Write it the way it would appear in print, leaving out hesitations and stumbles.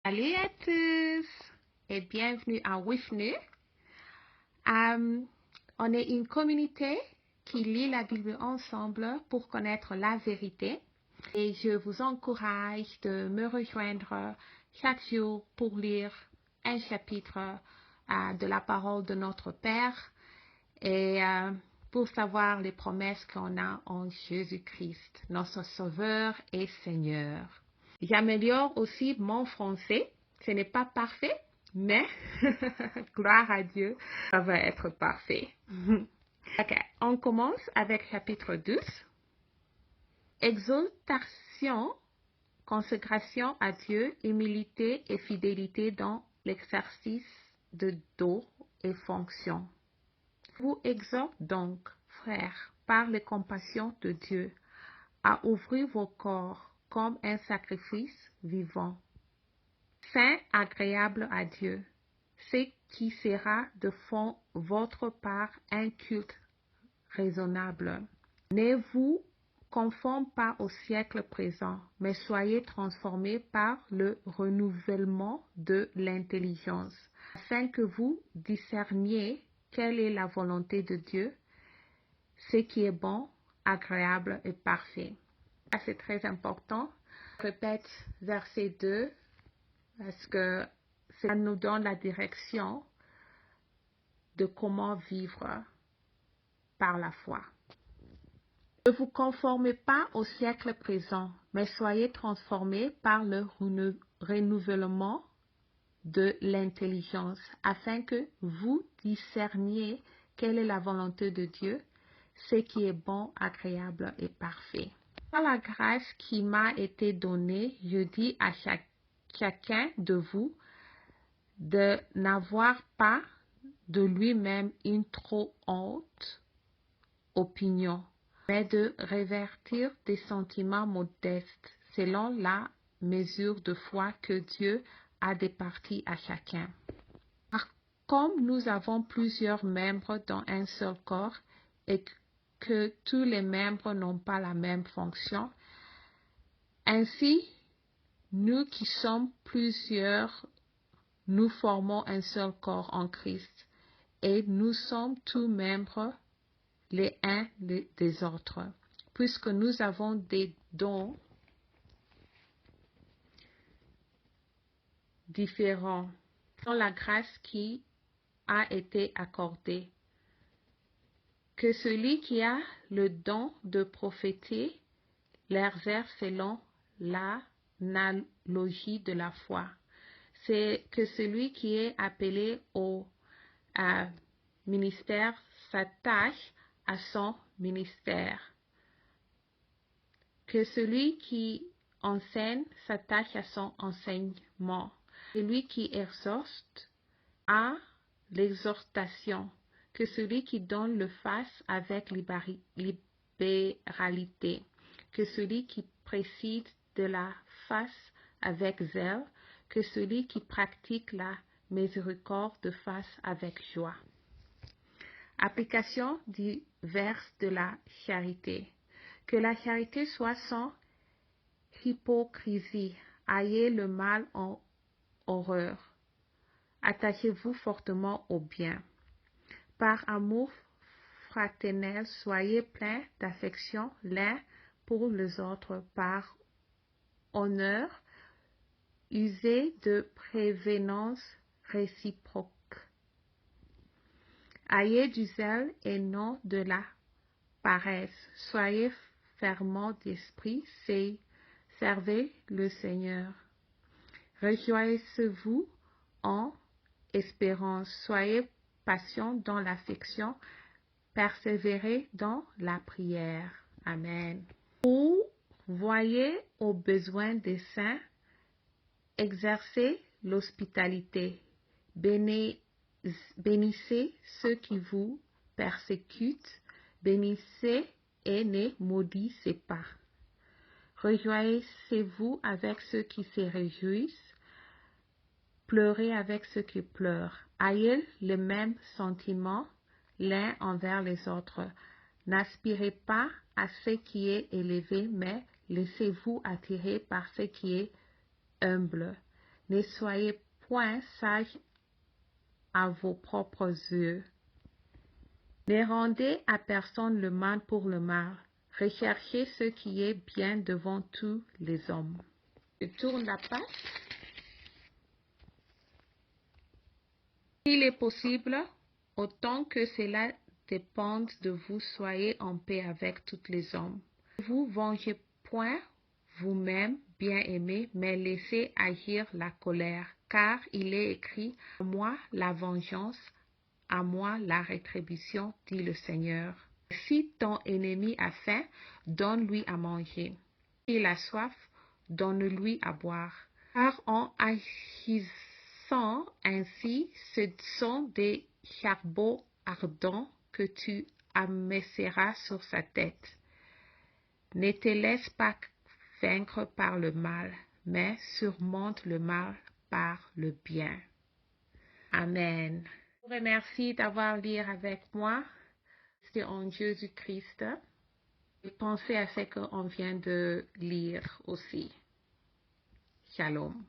Salut à tous et bienvenue à WIFNU. On est une communauté qui lit la Bible ensemble pour connaître la vérité et je vous encourage de me rejoindre chaque jour pour lire un chapitre de la parole de notre Père et pour savoir les promesses qu'on a en Jésus-Christ, notre Sauveur et Seigneur. J'améliore aussi mon français. Ce n'est pas parfait, mais gloire à Dieu, ça va être parfait. Ok, on commence avec chapitre 12. Exaltation, consécration à Dieu, humilité et fidélité dans l'exercice de dons et fonctions. Je vous exhorte donc, frères, par les compassions de Dieu, à ouvrir vos corps comme un sacrifice vivant, saint, agréable à Dieu, ce qui sera de fond votre part un culte raisonnable. Ne vous conformez pas au siècle présent, mais soyez transformés par le renouvellement de l'intelligence, afin que vous discerniez quelle est la volonté de Dieu, ce qui est bon, agréable et parfait. C'est très important. Je répète verset 2 parce que ça nous donne la direction de comment vivre par la foi. Ne vous conformez pas au siècle présent, mais soyez transformés par le renouvellement de l'intelligence, afin que vous discerniez quelle est la volonté de Dieu, ce qui est bon, agréable et parfait. Par la grâce qui m'a été donnée, je dis à chacun de vous de n'avoir pas de lui-même une trop haute opinion, mais de révertir des sentiments modestes selon la mesure de foi que Dieu a départie à chacun. Car comme nous avons plusieurs membres dans un seul corps et que tous les membres n'ont pas la même fonction, ainsi, nous qui sommes plusieurs, nous formons un seul corps en Christ et nous sommes tous membres les uns des autres, puisque nous avons des dons différents dans la grâce qui a été accordée. Que celui qui a le don de prophéter l'exerce selon l'analogie de la foi. C'est que celui qui est appelé au ministère s'attache à son ministère. Que celui qui enseigne s'attache à son enseignement. Celui qui exhorte à l'exhortation. Que celui qui donne le fasse avec libéralité. Que celui qui préside de la fasse avec zèle. Que celui qui pratique la miséricorde fasse avec joie. Application diverse de la charité. Que la charité soit sans hypocrisie. Ayez le mal en horreur. Attachez-vous fortement au bien. Par amour fraternel, soyez pleins d'affection l'un pour les autres. Par honneur, usez de prévenance réciproque. Ayez du zèle et non de la paresse. Soyez fermement d'esprit, servez le Seigneur. Réjouissez-vous en espérance. Soyez patients dans l'affection. Persévérez dans la prière. Amen. Voyez aux besoins des saints. Exercez l'hospitalité. Bénissez ceux qui vous persécutent. Bénissez et ne maudissez pas. Réjouissez-vous avec ceux qui se réjouissent. Pleurez avec ceux qui pleurent. Ayez le même sentiment l'un envers les autres. N'aspirez pas à ce qui est élevé, mais laissez-vous attirer par ce qui est humble. Ne soyez point sages à vos propres yeux. Ne rendez à personne le mal pour le mal. Recherchez ce qui est bien devant tous les hommes. Je tourne la page. S'il est possible, autant que cela dépende de vous, soyez en paix avec tous les hommes. Ne vous vengez point vous-même, bien-aimés, mais laissez agir la colère, car il est écrit: « À moi la vengeance, à moi la rétribution, dit le Seigneur. » Si ton ennemi a faim, donne-lui à manger. S'il a soif, donne-lui à boire. Car en agissant ainsi, ce sont des charbons ardents que tu amasseras sur sa tête. Ne te laisse pas vaincre par le mal, mais surmonte le mal par le bien. Amen. Je vous remercie d'avoir lu avec moi. C'est en Jésus-Christ. Et pensez à ce qu'on vient de lire aussi. Shalom.